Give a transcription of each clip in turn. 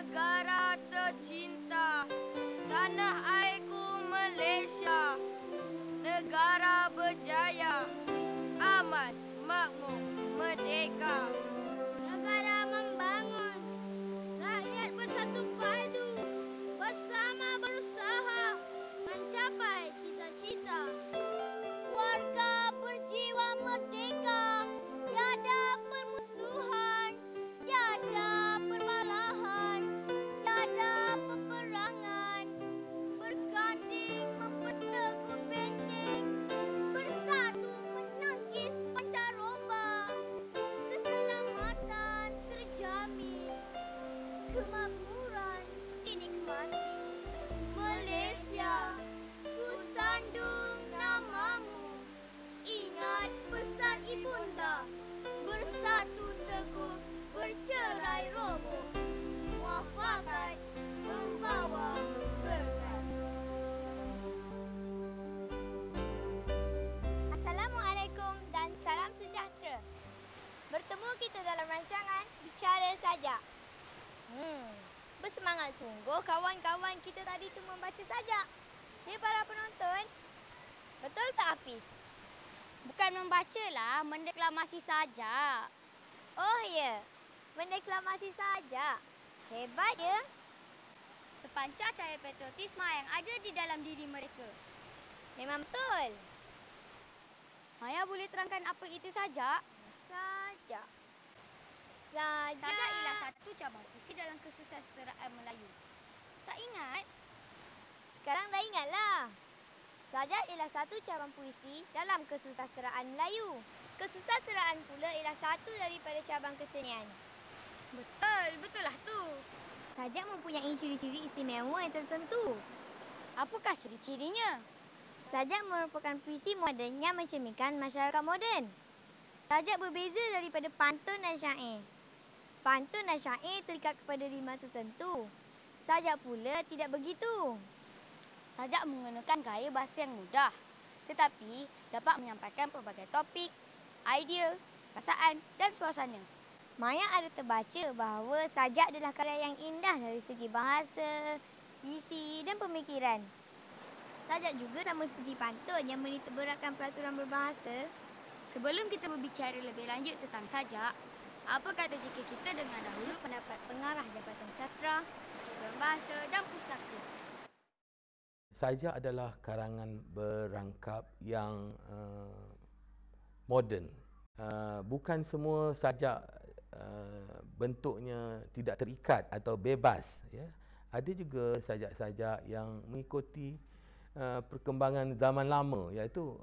negara tercinta, tanah airku Malaysia, negara berjaya, aman, makmur, merdeka. Negara membangun, rakyat bersatu padu, bersama berusaha mencapai cita-cita. Warga berjiwa merdeka, tiada permusuhan, tiada perbalahan, tiada peperangan. Berganding memperteguh benteng, bersatu menangkis pancaroba. Keselamatan terjamin, kemakmuran dinikmati. Malaysia, ku sandung namamu. Ingat pesan ibunda, bersatu teguh, bercerai roboh. Muafakat membawa berkat. Assalamualaikum dan salam sejahtera. Bertemu kita dalam rancangan Bicara Sajak. Bersemangat sungguh kawan-kawan kita tadi tu membaca sajak. Ya para penonton, betul tak Hafiz? Bukan membacalah, mendeklamasi saja. Oh ya, mendeklamasi sajak. Hebat ya. Terpancar cahaya patriotisme yang ada di dalam diri mereka. Memang betul. Maya boleh terangkan apa itu sajak? Sajak. Sajak ialah satu cabang puisi dalam kesusasteraan Melayu. Tak ingat? Sekarang dah ingatlah. Sajak ialah satu cabang puisi dalam kesusasteraan Melayu. Kesusasteraan pula ialah satu daripada cabang kesenian. Betullah tu. Sajak mempunyai ciri-ciri istimewa yang tertentu. Apakah ciri-cirinya? Sajak merupakan puisi moden yang mencerminkan masyarakat moden. Sajak berbeza daripada pantun dan syair. Pantun dan syair terikat kepada rima tertentu. Sajak pula tidak begitu. Sajak menggunakan gaya bahasa yang mudah, tetapi dapat menyampaikan pelbagai topik, idea, perasaan dan suasana. Maya ada terbaca bahawa sajak adalah karya yang indah dari segi bahasa, isi dan pemikiran. Sajak juga sama seperti pantun yang menitik beratkan peraturan berbahasa. Sebelum kita berbicara lebih lanjut tentang sajak, apa kata jika kita dengar dahulu Pendapat pengarah Jabatan Sastra, program bahasa dan pustaka. Sajak adalah karangan berangkap yang moden. Bukan semua sajak bentuknya tidak terikat atau bebas. Ya. Ada juga sajak-sajak yang mengikuti perkembangan zaman lama, iaitu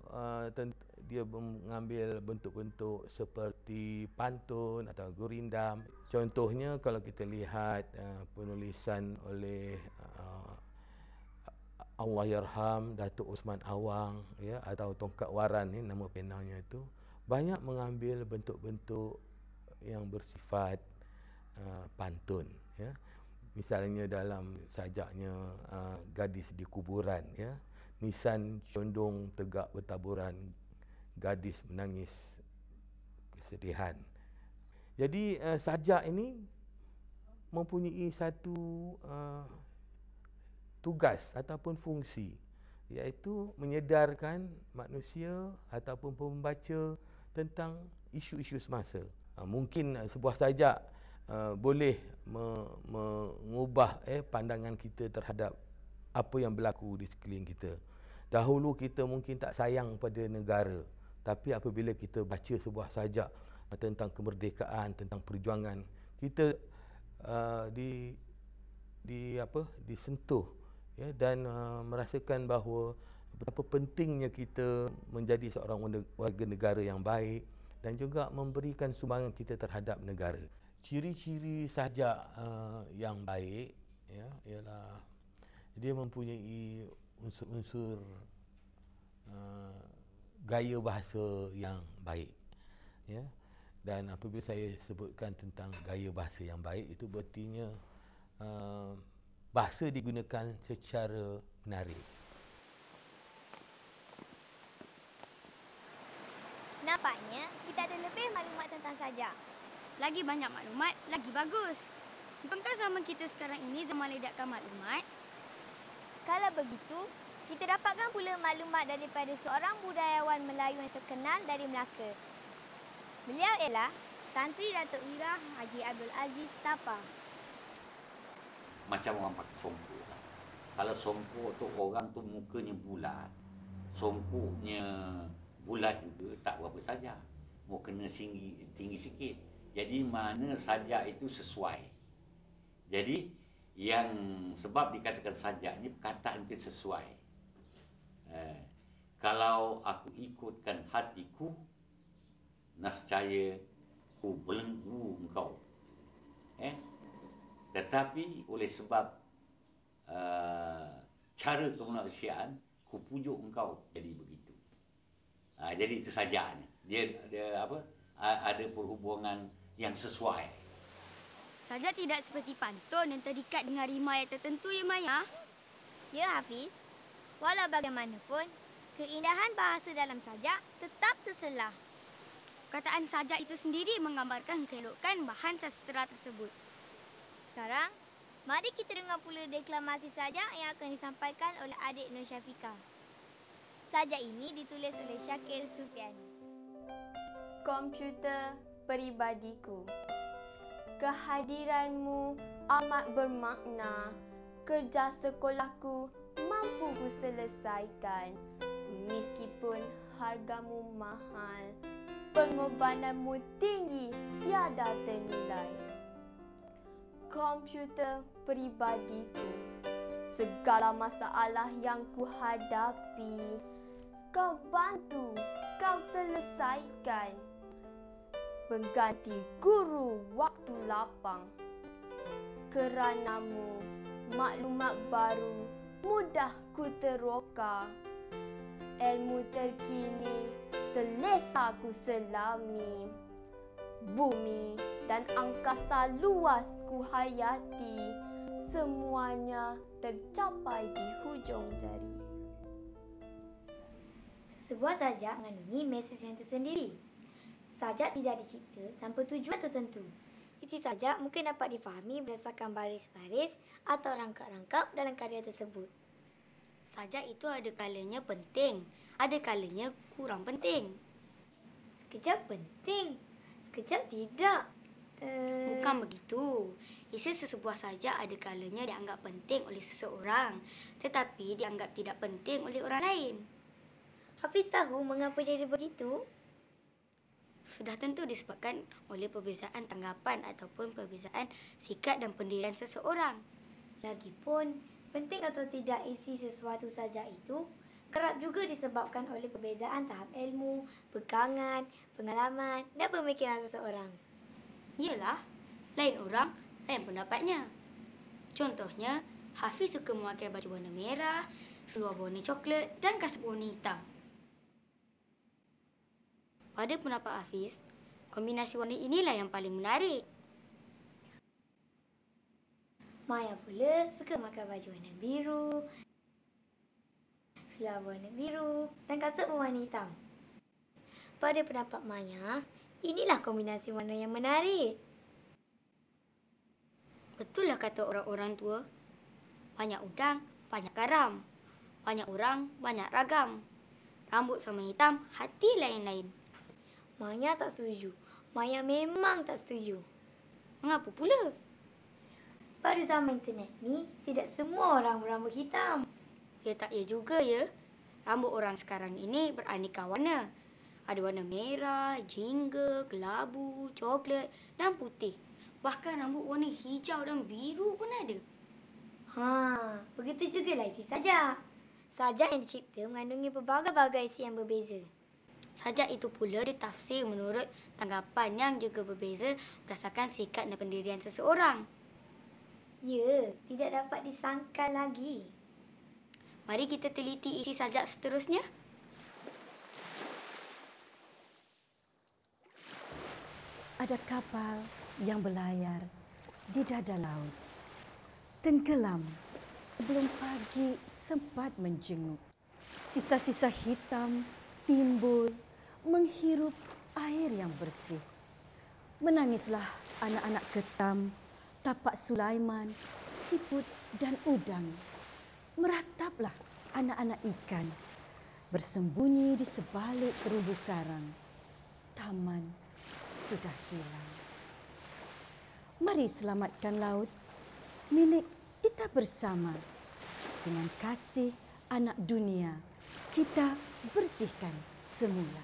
dia mengambil bentuk-bentuk seperti pantun atau gurindam. Contohnya kalau kita lihat penulisan oleh Allahyarham Datuk Osman Awang, ya, atau Tongkat Waran ni nama penanya itu, banyak mengambil bentuk-bentuk yang bersifat pantun, ya. Misalnya dalam sajaknya Gadis di Kuburan, ya. Nisan condong tegak bertaburan, gadis menangis kesedihan. Jadi sajak ini mempunyai satu tugas ataupun fungsi, iaitu menyedarkan manusia ataupun pembaca tentang isu-isu semasa. Mungkin sebuah sajak boleh mengubah pandangan kita terhadap apa yang berlaku di sekeliling kita. Dahulu kita mungkin tak sayang pada negara, tapi apabila kita baca sebuah sajak tentang kemerdekaan, tentang perjuangan, kita disentuh, ya, dan merasakan bahawa betapa pentingnya kita menjadi seorang warga negara yang baik dan juga memberikan sumbangan kita terhadap negara. Ciri-ciri sajak yang baik, ya, ialah dia mempunyai unsur-unsur gaya bahasa yang baik, ya. Dan apabila saya sebutkan tentang gaya bahasa yang baik, itu berartinya bahasa digunakan secara menarik. Nampaknya kita ada lebih maklumat tentang sajak. Lagi banyak maklumat, lagi bagus. Bukankah zaman kita sekarang ini zaman ledakkan maklumat? Kalau begitu, kita dapatkan pula maklumat daripada seorang budayawan Melayu yang terkenal dari Melaka. Beliau ialah Tan Sri Datuk Ira Haji Abdul Aziz Tapa. Macam orang pakai songkok. Kalau songkok tu orang tu mukanya bulat, songkoknya bulat juga tak berapa sajak. Mau kena tinggi sikit. Jadi mana sajak itu sesuai. Jadi yang sebab dikatakan sajak ni perkataan itu sesuai. Kalau aku ikutkan hatiku, nescaya ku belenggu engkau. Tetapi oleh sebab cara kemanusiaan, ku pujuk engkau jadi begitu. Jadi itu sajaannya. Dia apa? Ada perhubungan yang sesuai. Sajak tidak seperti pantun yang terikat dengan rima yang tertentu, ya Maya? Ya, Hafiz. Walau bagaimanapun, keindahan bahasa dalam sajak tetap terselah. Perkataan sajak itu sendiri menggambarkan keelokan bahan sastera tersebut. Sekarang, mari kita dengar pula deklamasi sajak yang akan disampaikan oleh adik Nur Syafiqah. Sajak ini ditulis oleh Syakir Sufiani. Komputer peribadiku, kehadiranmu amat bermakna. Kerja sekolahku mampu ku selesaikan. Meskipun hargamu mahal, pengorbananmu tinggi tiada ternilai. Komputer peribadiku, segala masalah yang ku hadapi, kau bantu, kau selesaikan. Pengganti guru waktu lapang. Keranamu, maklumat baru mudah ku teroka. Ilmu terkini selesa ku selami. Bumi dan angkasa luas ku hayati. Semuanya tercapai di hujung jari. Sebuah sajak mengandungi mesej yang tersendiri. Sajak tidak dicipta tanpa tujuan tertentu. Isi sajak mungkin dapat difahami berdasarkan baris-baris atau rangkap-rangkap dalam karya tersebut. Sajak itu ada kalanya penting, ada kalanya kurang penting. Sekejap penting, sekejap tidak. Bukan begitu. Isi sesebuah sajak ada kalanya dianggap penting oleh seseorang, tetapi dianggap tidak penting oleh orang lain. Hafiz tahu mengapa jadi begitu? Sudah tentu disebabkan oleh perbezaan tanggapan ataupun perbezaan sikap dan pendirian seseorang. Lagipun, penting atau tidak isi sesuatu sajak itu kerap juga disebabkan oleh perbezaan tahap ilmu, pegangan, pengalaman dan pemikiran seseorang. Iyalah, lain orang, lain pendapatnya. Contohnya, Hafiz suka memakai baju warna merah, seluar warna coklat dan kasut warna hitam. Pada pendapat Hafiz, kombinasi warna inilah yang paling menarik. Maya pula suka memakai baju warna biru, seluar warna biru dan kasut berwarna hitam. Pada pendapat Maya, inilah kombinasi warna yang menarik. Betullah kata orang-orang tua. Banyak udang, banyak garam. Banyak orang, banyak ragam. Rambut sama hitam, hati lain-lain. Maya tak setuju. Maya memang tak setuju. Mengapa pula? Pada zaman internet ni, tidak semua orang berambut hitam. Ya tak ya juga ya. Rambut orang sekarang ini beraneka warna. Ada warna merah, jingga, kelabu, coklat dan putih. Bahkan rambut warna hijau dan biru pun ada. Begitu jugalah isi sajak. Sajak yang dicipta mengandungi pelbagai-bagai isi yang berbeza. Sajak itu pula ditafsir menurut tanggapan yang juga berbeza berdasarkan sikap dan pendirian seseorang. Ya, tidak dapat disangkal lagi. Mari kita teliti isi sajak seterusnya. Ada kapal yang berlayar di dada laut. Tenggelam sebelum pagi sempat menjenguk. Sisa-sisa hitam timbul menghirup air yang bersih. Menangislah anak-anak ketam tapak Sulaiman, siput dan udang. Merataplah anak-anak ikan bersembunyi di sebalik terumbu karang. Taman sudah hilang. Mari selamatkan laut milik kita bersama. Dengan kasih anak dunia, kita bersihkan semula.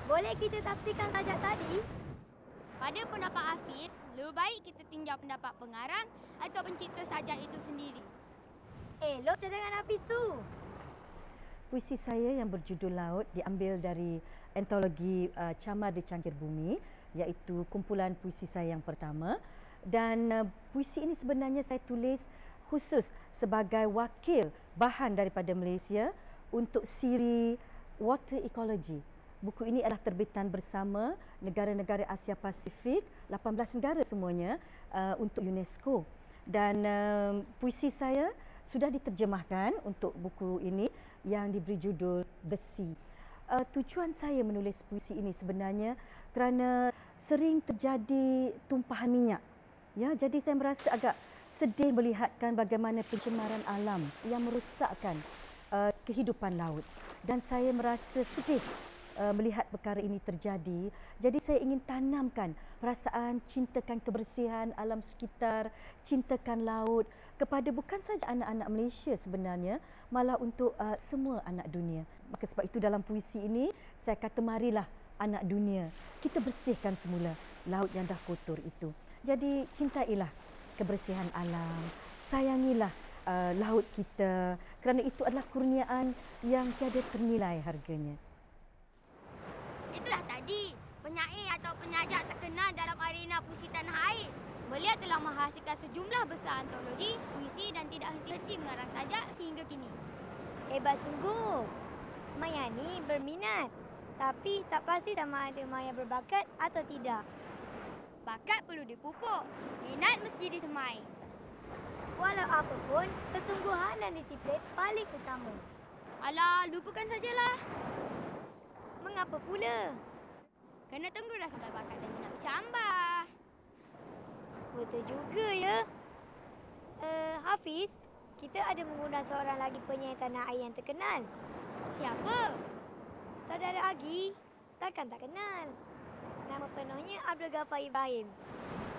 Boleh kita tafsirkan sajak tadi? Pada pendapat Hafiz, lebih baik kita tinjau pendapat pengarang atau pencipta sajak itu sendiri. Elok cadangan Hafiz tu. Puisi saya yang berjudul Laut diambil dari antologi Camar di Cangkir Bumi, iaitu kumpulan puisi saya yang pertama. Dan puisi ini sebenarnya saya tulis khusus sebagai wakil bahan daripada Malaysia untuk siri Water Ecology. Buku ini adalah terbitan bersama negara-negara Asia Pasifik, 18 negara semuanya untuk UNESCO. Dan puisi saya sudah diterjemahkan untuk buku ini yang diberi judul The Sea. Tujuan saya menulis puisi ini sebenarnya kerana sering terjadi tumpahan minyak. Ya, jadi saya merasa agak sedih melihatkan bagaimana pencemaran alam yang merosakkan kehidupan laut. Dan saya merasa sedih melihat perkara ini terjadi. Jadi saya ingin tanamkan perasaan cintakan kebersihan alam sekitar, cintakan laut kepada bukan saja anak-anak Malaysia sebenarnya, malah untuk semua anak dunia. Maka sebab itu dalam puisi ini saya kata marilah anak dunia, kita bersihkan semula laut yang dah kotor itu. Jadi cintailah kebersihan alam, sayangilah laut kita kerana itu adalah kurniaan yang tiada ternilai harganya. Itulah tadi, penyair atau penyajak terkenal dalam arena puisi tanah air. Beliau telah menghasilkan sejumlah besar antologi, puisi dan tidak henti-henti mengarang sajak sehingga kini. Hebat sungguh. Mayani berminat. Tapi tak pasti sama ada Maya berbakat atau tidak. Bakat perlu dipupuk, minat mesti disemai. Walau apapun, kesungguhan dan disiplin paling utama. Alah, lupakan sajalah. Mengapa pula? Kena tunggulah sampai bakat dan minat bercambah. Betul juga ya. Hafiz, kita ada mengundang seorang lagi penyanyi tanah air yang terkenal. Siapa? Saudara Agi, takkan tak kenal. Nama penuhnya Abdul Ghaffar Ibrahim.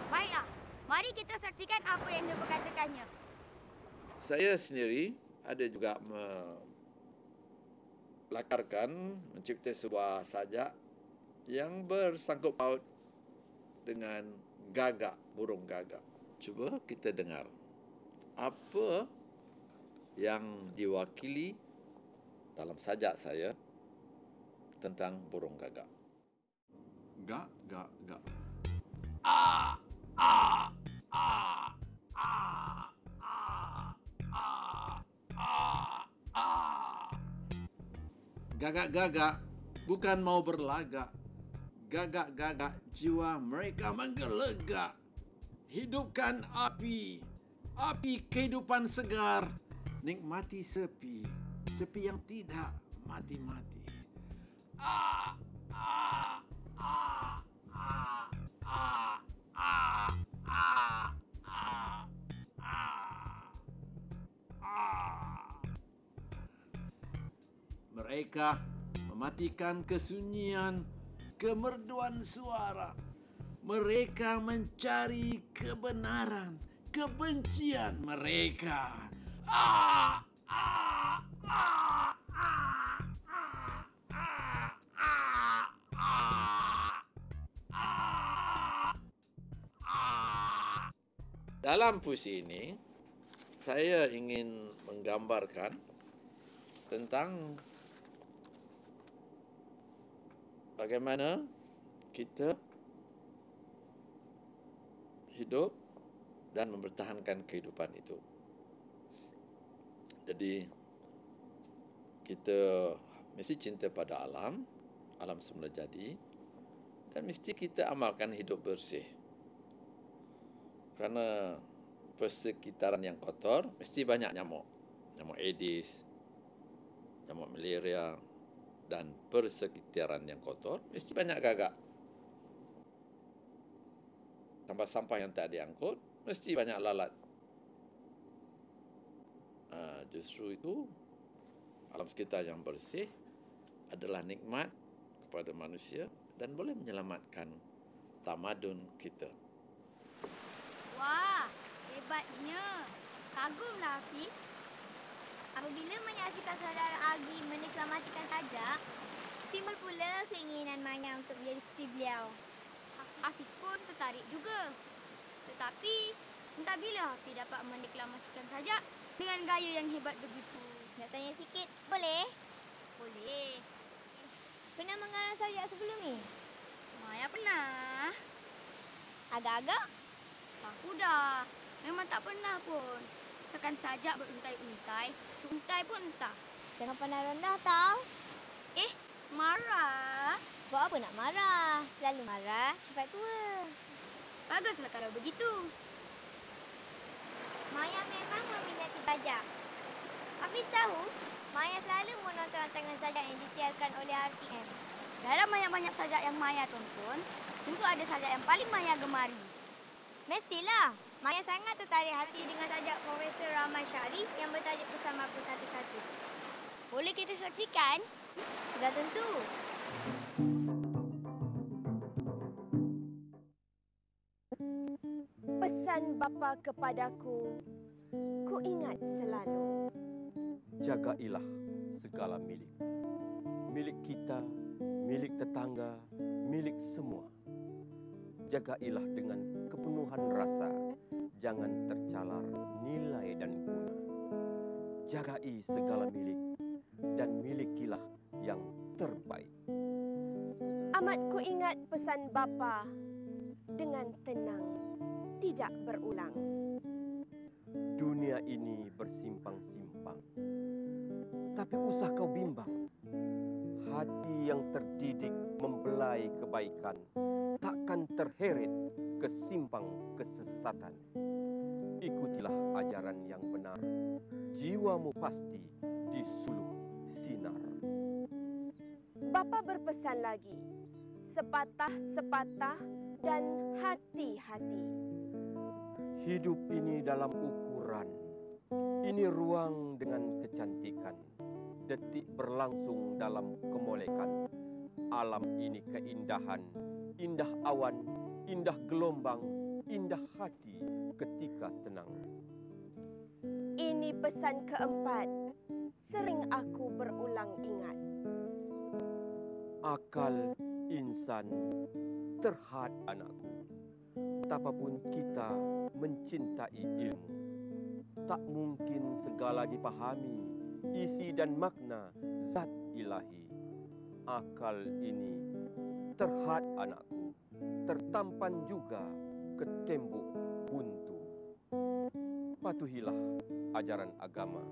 Baiklah, mari kita saksikan apa yang dia berkatakannya. Saya sendiri ada juga melakarkan, mencipta sebuah sajak yang bersangkut paut dengan gagak, burung gagak. Cuba kita dengar apa yang diwakili dalam sajak saya tentang burung gagak. Gak, gak, gak. Ah, ah, ah, ah, ah, ah, ah, ah. Gagak-gagak bukan mau berlagak. Gagak-gagak jiwa mereka menggelegak. Hidupkan api, api kehidupan segar. Nikmati sepi, sepi yang tidak mati-mati. Ah, ah, ah, ah, ah, ah, ah, ah, ah. Mereka mematikan kesunyian, kemerduan suara. Mereka mencari kebenaran, kebencian mereka. Ah, ah, ah, ah, ah, ah, ah, ah, ah. Dalam puisi ini, saya ingin menggambarkan tentang bagaimana kita hidup dan mempertahankan kehidupan itu. Jadi, kita mesti cinta pada alam, alam semula jadi, dan mesti kita amalkan hidup bersih. Kerana persekitaran yang kotor, mesti banyak nyamuk. Nyamuk Aedes, nyamuk malaria, dan persekitaran yang kotor, mesti banyak gagak. sampah-sampah yang tak diangkut, mesti banyak lalat. Justru itu, alam sekitar yang bersih adalah nikmat kepada manusia dan boleh menyelamatkan tamadun kita. Wah, hebatnya. Kagumlah Hafiz. Apabila menyaksikan saudara Agi meneklamasikan sajak, timbul pula keinginan Maya untuk menjadi seperti beliau. Hafiz pun tertarik juga. Tetapi, entah bila Hafiz dapat meneklamasikan sajak dengan gaya yang hebat begitu. Nak tanya sikit, boleh? Boleh. Pernah mengarang sajak sebelum ni? Maya pernah. Agak-agak? Aku dah. Memang tak pernah pun. Sekan sajak beruntai-untai, seuntai pun entah. Jangan pandang rendah tau. Marah? Buat apa nak marah? Selalu marah, cepat tua. Baguslah kalau begitu. Maya memang meminati sajak. Hafiz tahu, Maya selalu menonton rancangan sajak yang disiarkan oleh RTM. Dalam banyak-banyak sajak yang Maya tonton, tentu ada sajak yang paling Maya gemari. Mestilah. Maya sangat tertarik hati dengan sajak Profesor Rahman Syahri yang bertajuk Pesan Bapa Satu-Satu. Boleh kita saksikan? Sudah tentu. Pesan bapa kepadaku, ku ingat selalu. Jagailah segala milik. Milik kita, milik tetangga, milik semua. Jagailah dengan kepenuhan rasa, jangan tercalar nilai dan guna. Jagai segala milik dan milikilah yang terbaik. Amat ku ingat pesan bapa, dengan tenang, tidak berulang. Dunia ini bersimpang-simpang, tapi usah kau bimbang. Hati yang terdidik membelai kebaikan takkan terheret ke simpang kesesatan. Ikutilah ajaran yang benar, jiwamu pasti disuluh sinar. Bapa berpesan lagi, sepatah-sepatah dan hati-hati. Hidup ini dalam ukuran, ini ruang dengan kecantikan. Detik berlangsung dalam kemolekan. Alam ini keindahan, indah awan, indah gelombang, indah hati ketika tenang. Ini pesan keempat, sering aku berulang ingat. Akal insan terhad anakku. Betapapun kita mencintai ilmu, tak mungkin segala dipahami isi dan makna zat ilahi. Akal ini terhad anakku, tertampan juga ke tembok buntu. Patuhilah ajaran agama,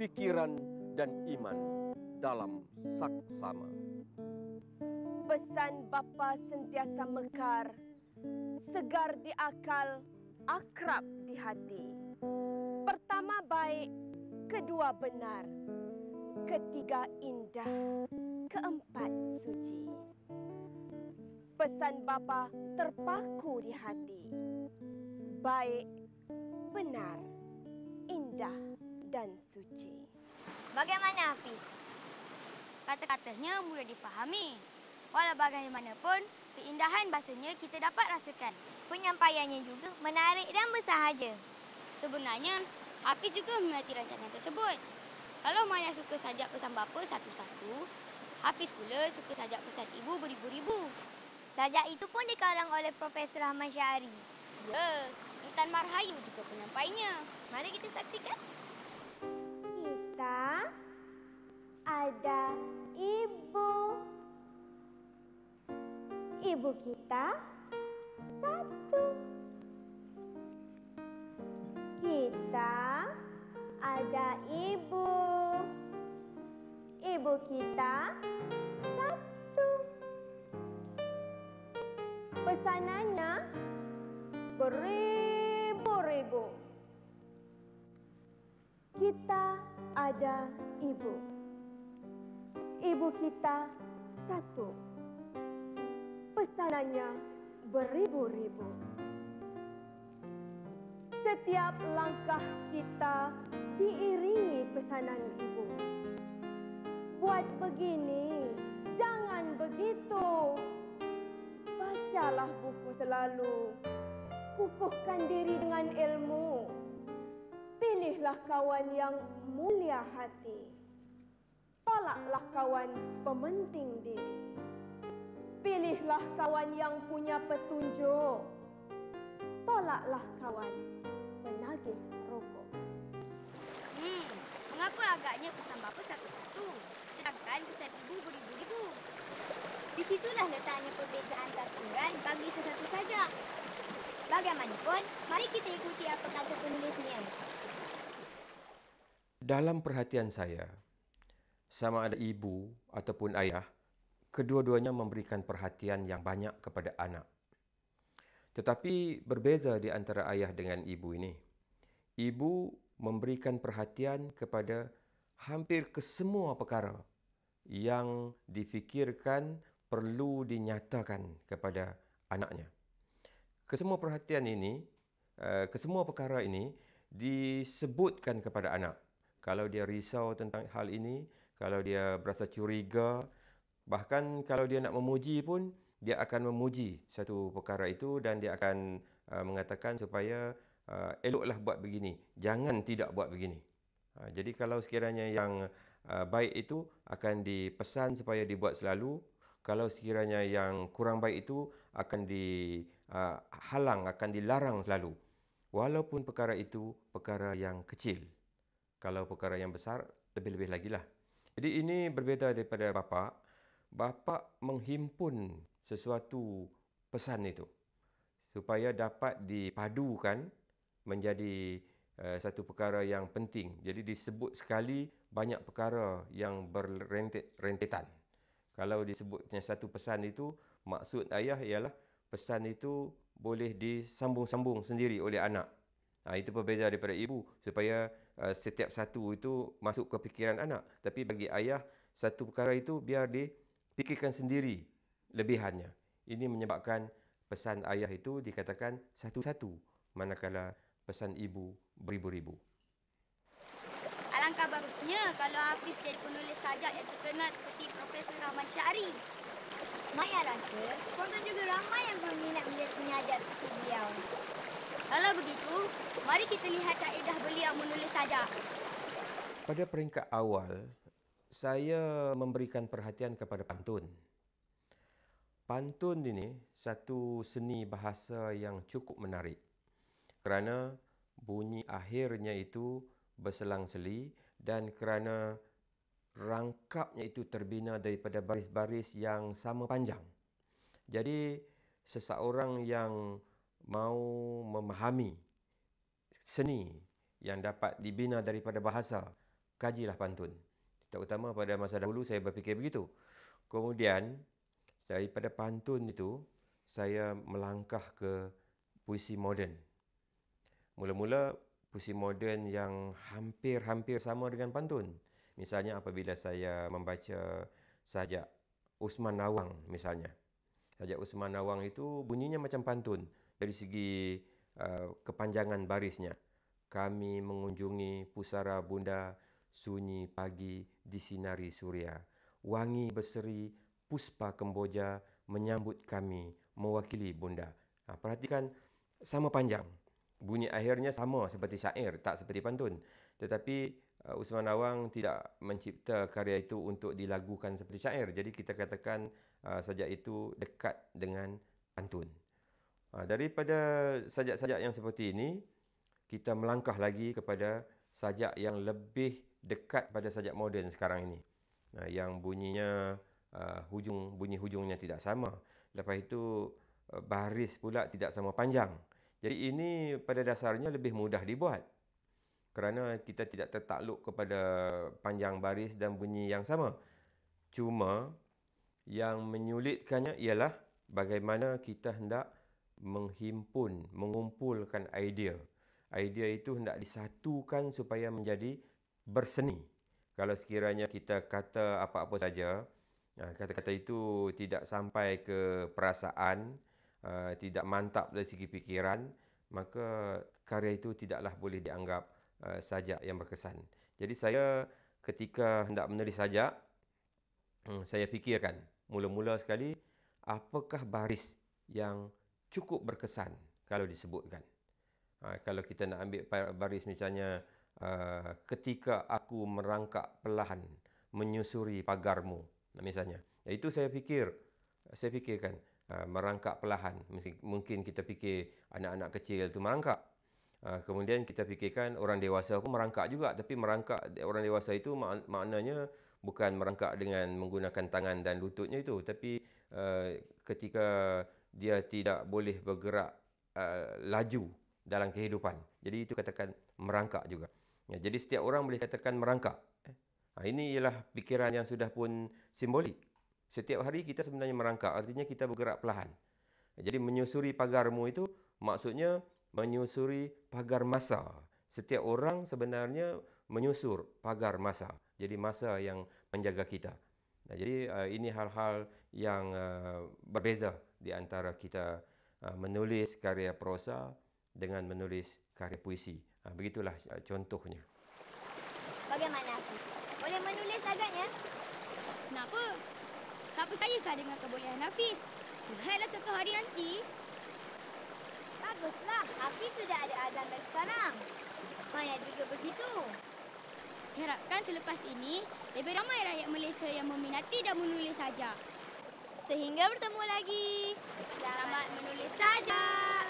fikiran dan iman dalam saksama. Pesan bapa sentiasa mekar, segar di akal, akrab di hati. Pertama baik, kedua benar, ketiga indah, keempat suci. Pesan bapa terpaku di hati, baik, benar, indah dan suci. Bagaimana Hafiz? Kata-katanya mudah difahami. Walau bagaimanapun, keindahan bahasanya kita dapat rasakan. Penyampaiannya juga menarik dan bersahaja. Sebenarnya, Hafiz juga meminati rancangan tersebut. Kalau Maya suka sajak pesan bapa satu-satu, Hafiz pula suka sajak pesan ibu beribu-ribu. Sajak itu pun dikarang oleh Profesor Rahman Syahri. Ya, Intan Marhayu juga penyampainya. Mari kita saksikan. Kita ada ibu. Ibu kita satu. Kita ada ibu. Ibu kita satu. Pesanannya beribu-ribu. Kita ada ibu. Ibu kita satu. Pesanannya beribu-ribu. Setiap langkah kita diiringi pesanan ibu. Buat begini, jangan begitu. Bacalah buku selalu. Kukuhkan diri dengan ilmu. Pilihlah kawan yang mulia hati. Tolaklah kawan pementing diri. Pilihlah kawan yang punya petunjuk. Tolaklah kawan penagih rokok. Mengapa agaknya pesan bapa satu-satu, sedangkan pesan ibu beribu-ribu? Di situlah letaknya perbezaan tafsiran bagi sesatu saja. Bagaimanapun, mari kita ikuti apa kata penulisnya. Dalam perhatian saya, sama ada ibu ataupun ayah, kedua-duanya memberikan perhatian yang banyak kepada anak. Tetapi berbeza di antara ayah dengan ibu ini. Ibu memberikan perhatian kepada hampir kesemua perkara yang difikirkan perlu dinyatakan kepada anaknya. Kesemua perhatian ini, kesemua perkara ini disebutkan kepada anak. Kalau dia risau tentang hal ini, kalau dia berasa curiga, bahkan kalau dia nak memuji pun, dia akan memuji satu perkara itu dan dia akan mengatakan supaya eloklah buat begini, jangan tidak buat begini. Jadi kalau sekiranya yang baik itu akan dipesan supaya dibuat selalu, kalau sekiranya yang kurang baik itu akan dihalang, akan dilarang selalu. Walaupun perkara itu perkara yang kecil. Kalau perkara yang besar, lebih-lebih lagi lah. Jadi ini berbeza daripada bapa. Bapa menghimpun sesuatu pesan itu supaya dapat dipadukan menjadi satu perkara yang penting. Jadi disebut sekali banyak perkara yang berrentetan. Kalau disebutnya satu pesan itu, maksud ayah ialah pesan itu boleh disambung-sambung sendiri oleh anak. Itu berbeza daripada ibu, supaya setiap satu itu masuk ke fikiran anak. Tapi bagi ayah, satu perkara itu biar dipikirkan sendiri lebihannya. Ini menyebabkan pesan ayah itu dikatakan satu-satu, manakala pesan ibu beribu-ribu. Alangkah bagusnya kalau Hafiz jadi penulis sajak yang terkenal seperti Profesor Rahman Syahri. Maya rasa, korang juga ramai yang berminat menjadi penyajar seperti beliau. Kalau begitu, mari kita lihat kaedah beliau menulis sajak. Pada peringkat awal, saya memberikan perhatian kepada pantun. Pantun ini satu seni bahasa yang cukup menarik kerana bunyi akhirnya itu berselang-seli dan kerana rangkapnya itu terbina daripada baris-baris yang sama panjang. Jadi seseorang yang mau memahami seni yang dapat dibina daripada bahasa, kajilah pantun. Terutama pada masa dahulu saya berfikir begitu. Kemudian daripada pantun itu saya melangkah ke puisi moden. Mula-mula puisi moden yang hampir-hampir sama dengan pantun. Misalnya apabila saya membaca sajak Usman Nawang misalnya. Sajak Usman Nawang itu bunyinya macam pantun dari segi kepanjangan barisnya. Kami mengunjungi pusara bunda, sunyi pagi disinari suria. Wangi berseri puspa kemboja menyambut kami mewakili bunda. Perhatikan sama panjang. Bunyi akhirnya sama seperti syair, tak seperti pantun. Tetapi Usman Nawang tidak mencipta karya itu untuk dilagukan seperti syair. Jadi kita katakan sajak itu dekat dengan pantun. Daripada sajak-sajak yang seperti ini, kita melangkah lagi kepada sajak yang lebih dekat pada sajak moden sekarang ini. Yang bunyinya bunyi hujungnya tidak sama. Lepas itu baris pula tidak sama panjang. Jadi ini pada dasarnya lebih mudah dibuat. Kerana kita tidak tertakluk kepada panjang baris dan bunyi yang sama. Cuma yang menyulitkannya ialah bagaimana kita hendak menghimpun, mengumpulkan idea. Idea itu hendak disatukan supaya menjadi berseni. Kalau sekiranya kita kata apa-apa saja, kata-kata itu tidak sampai ke perasaan, tidak mantap dari segi fikiran, maka karya itu tidaklah boleh dianggap sajak yang berkesan. Jadi saya ketika hendak menulis sajak, saya fikirkan mula-mula sekali apakah baris yang cukup berkesan kalau disebutkan. Kalau kita nak ambil baris misalnya, ketika aku merangkak perlahan menyusuri pagarmu, misalnya. Itu saya fikirkan merangkak perlahan. Mungkin kita fikir anak-anak kecil itu merangkak. Kemudian kita fikirkan orang dewasa pun merangkak juga, tapi merangkak orang dewasa itu maknanya bukan merangkak dengan menggunakan tangan dan lututnya itu, tapi ketika dia tidak boleh bergerak laju dalam kehidupan. Jadi itu katakan merangkak juga. Jadi setiap orang boleh katakan merangkak. Ini ialah fikiran yang sudah pun simbolik. Setiap hari kita sebenarnya merangkak, artinya kita bergerak perlahan. Jadi menyusuri pagarmu itu maksudnya menyusuri pagar masa. Setiap orang sebenarnya menyusur pagar masa. Jadi masa yang menjaga kita. Jadi ini hal-hal yang berbeza di antara kita menulis karya prosa dengan menulis karya puisi. Begitulah contohnya. Bagaimana? Boleh menulis agaknya? Kenapa? Tak percayakah dengan kebolehan Hafiz? Lihatlah satu hari nanti. Baguslah, Hafiz sudah ada azam dari sekarang. Mana juga begitu. Harapkan selepas ini, lebih ramai rakyat Malaysia yang meminati dan menulis sajak. Sehingga bertemu lagi. Selamat menulis sajak.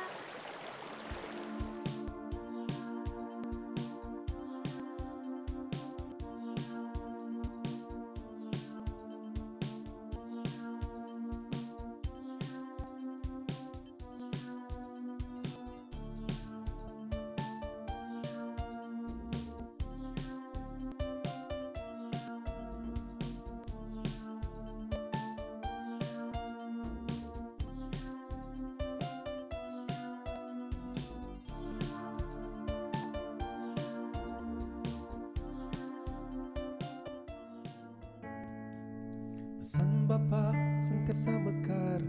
Pesan Bapa sentiasa mekar,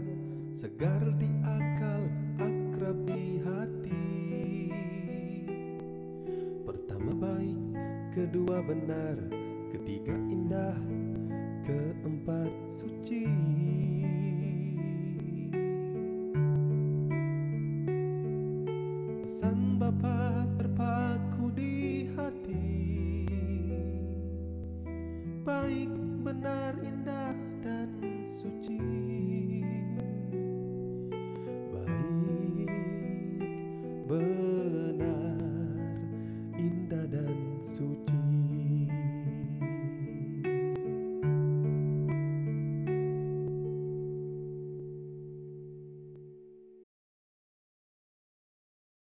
segar di akal, akrab di hati. Pertama baik, kedua benar, ketiga indah, keempat suci. Pesan Bapa